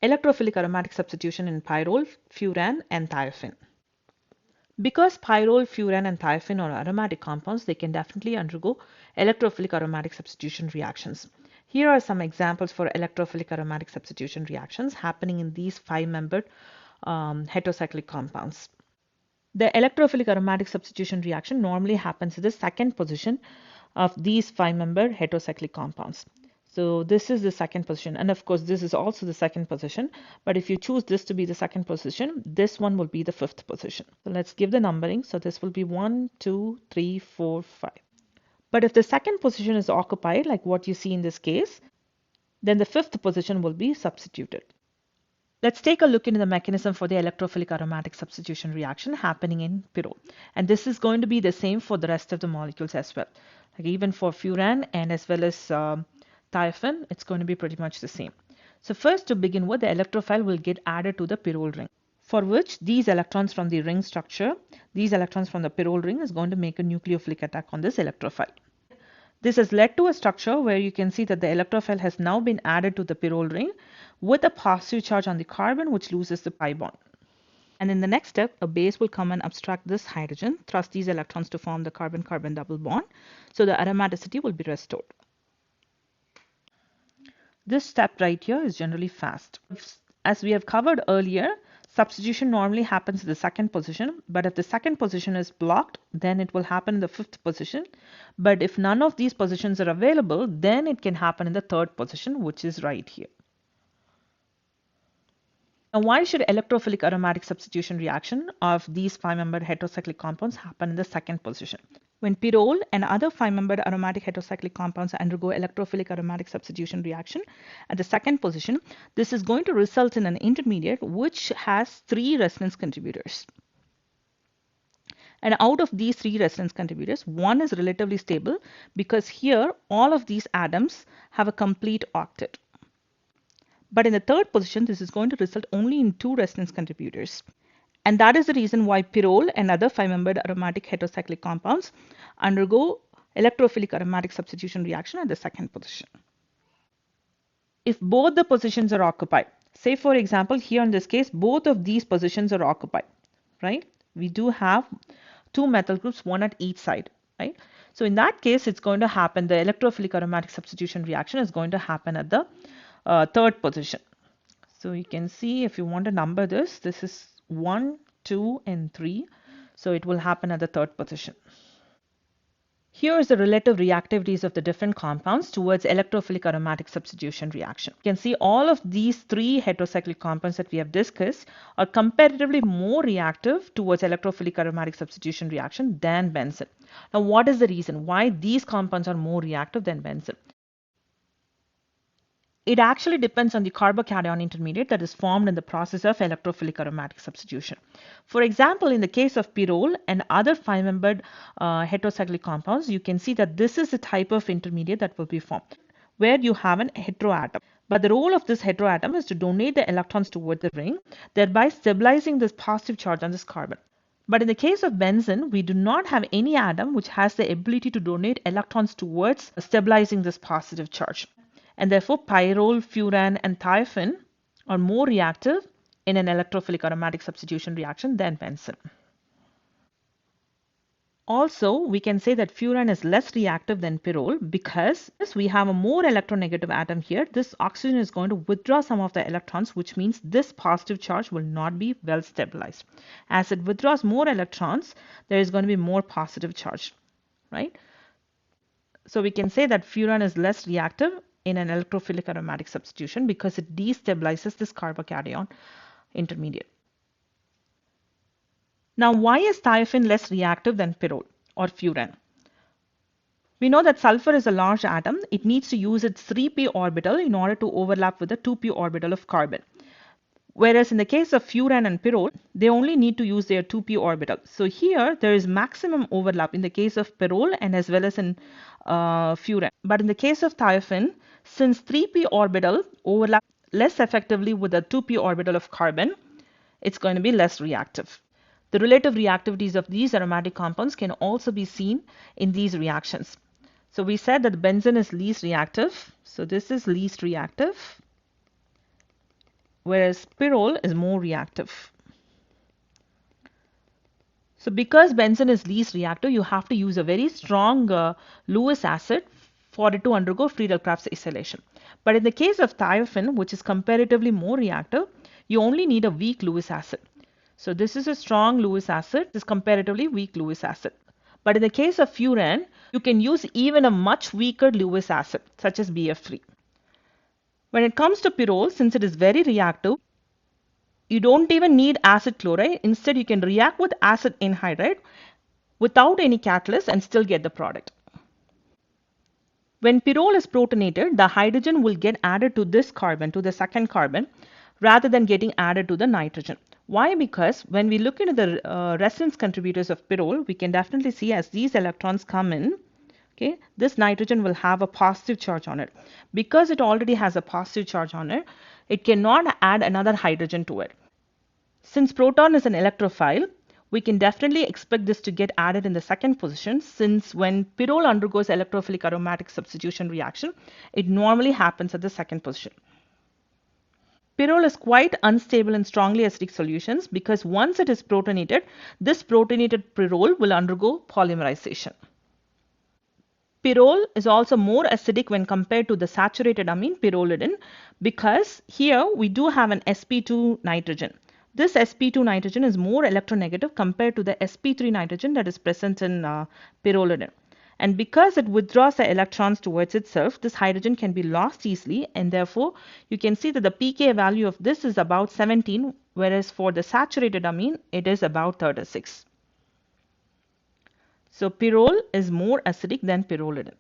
Electrophilic aromatic substitution in pyrrole, furan, and thiophene. Because pyrrole, furan, and thiophene are aromatic compounds, they can definitely undergo electrophilic aromatic substitution reactions. Here are some examples for electrophilic aromatic substitution reactions happening in these five-membered heterocyclic compounds. The electrophilic aromatic substitution reaction normally happens at the second position of these five-membered heterocyclic compounds. So this is the second position, and of course this is also the second position, but if you choose this to be the second position, this one will be the fifth position. So let's give the numbering. So this will be 1, 2, 3, 4, 5. But if the second position is occupied, like what you see in this case, then the fifth position will be substituted. Let's take a look into the mechanism for the electrophilic aromatic substitution reaction happening in pyrrole. And this is going to be the same for the rest of the molecules as well. Like even for furan and as well as thiophene, it's going to be pretty much the same. So first, to begin with, the electrophile will get added to the pyrrole ring, for which these electrons from the ring structure, these electrons from the pyrrole ring is going to make a nucleophilic attack on this electrophile. This has led to a structure where you can see that the electrophile has now been added to the pyrrole ring with a positive charge on the carbon, which loses the pi bond. And in the next step, a base will come and abstract this hydrogen, thrust these electrons to form the carbon-carbon double bond, so the aromaticity will be restored. This step right here is generally fast. As we have covered earlier, substitution normally happens in the second position, but if the second position is blocked, then it will happen in the fifth position. But if none of these positions are available, then it can happen in the third position, which is right here. Now, why should electrophilic aromatic substitution reaction of these five-membered heterocyclic compounds happen in the second position? When pyrrole and other five-membered aromatic heterocyclic compounds undergo electrophilic aromatic substitution reaction at the second position, this is going to result in an intermediate which has three resonance contributors. And out of these three resonance contributors, one is relatively stable because here all of these atoms have a complete octet. But in the third position, this is going to result only in two resonance contributors. And that is the reason why pyrrole and other five-membered aromatic heterocyclic compounds undergo electrophilic aromatic substitution reaction at the second position. If both the positions are occupied, say for example, here in this case, both of these positions are occupied, right? We do have two methyl groups, one at each side, right? So in that case, it's going to happen, the electrophilic aromatic substitution reaction is going to happen at the third position. So you can see if you want to number this, this is 1, 2, and 3. So it will happen at the third position. Here is the relative reactivities of the different compounds towards electrophilic aromatic substitution reaction. You can see all of these three heterocyclic compounds that we have discussed are comparatively more reactive towards electrophilic aromatic substitution reaction than benzene. Now, what is the reason why these compounds are more reactive than benzene? It actually depends on the carbocation intermediate that is formed in the process of electrophilic aromatic substitution. For example, in the case of pyrrole and other five-membered heterocyclic compounds, you can see that this is the type of intermediate that will be formed, where you have an heteroatom. But the role of this heteroatom is to donate the electrons toward the ring, thereby stabilizing this positive charge on this carbon. But in the case of benzene, we do not have any atom which has the ability to donate electrons towards stabilizing this positive charge. And therefore, pyrrole, furan, and thiophene are more reactive in an electrophilic aromatic substitution reaction than benzene. Also, we can say that furan is less reactive than pyrrole because we have a more electronegative atom here. This oxygen is going to withdraw some of the electrons, which means this positive charge will not be well stabilized. As it withdraws more electrons, there is going to be more positive charge, right? So we can say that furan is less reactive in an electrophilic aromatic substitution because it destabilizes this carbocation intermediate. Now, why is thiophene less reactive than pyrrole or furan? We know that sulfur is a large atom. It needs to use its 3p orbital in order to overlap with the 2p orbital of carbon. Whereas in the case of furan and pyrrole, they only need to use their 2p orbital. So here there is maximum overlap in the case of pyrrole and as well as in furan. But in the case of thiophene, since 3p orbital overlap less effectively with the 2p orbital of carbon, it's going to be less reactive. The relative reactivities of these aromatic compounds can also be seen in these reactions. So we said that benzene is least reactive. So this is least reactive. whereas pyrrole is more reactive. So because benzene is least reactive, you have to use a very strong Lewis acid for it to undergo Friedel-Crafts acylation. But in the case of thiophene, which is comparatively more reactive, you only need a weak Lewis acid. So this is a strong Lewis acid, this is comparatively weak Lewis acid. But in the case of furan, you can use even a much weaker Lewis acid, such as BF3. When it comes to pyrrole, since it is very reactive, you don't even need acid chloride. Instead, you can react with acid anhydride without any catalyst and still get the product. When pyrrole is protonated, the hydrogen will get added to this carbon, to the second carbon, rather than getting added to the nitrogen. Why? Because when we look into the resonance contributors of pyrrole, we can definitely see as these electrons come in, okay, this nitrogen will have a positive charge on it. Because it already has a positive charge on it, it cannot add another hydrogen to it. Since proton is an electrophile, we can definitely expect this to get added in the second position, since when pyrrole undergoes electrophilic aromatic substitution reaction, it normally happens at the second position. Pyrrole is quite unstable in strongly acidic solutions because once it is protonated, this protonated pyrrole will undergo polymerization. Pyrrole is also more acidic when compared to the saturated amine pyrrolidine because here we do have an sp2 nitrogen. This sp2 nitrogen is more electronegative compared to the sp3 nitrogen that is present in pyrrolidine. And because it withdraws the electrons towards itself, this hydrogen can be lost easily, and therefore you can see that the pK value of this is about 17, whereas for the saturated amine it is about 36. So pyrrole is more acidic than pyrrolidine.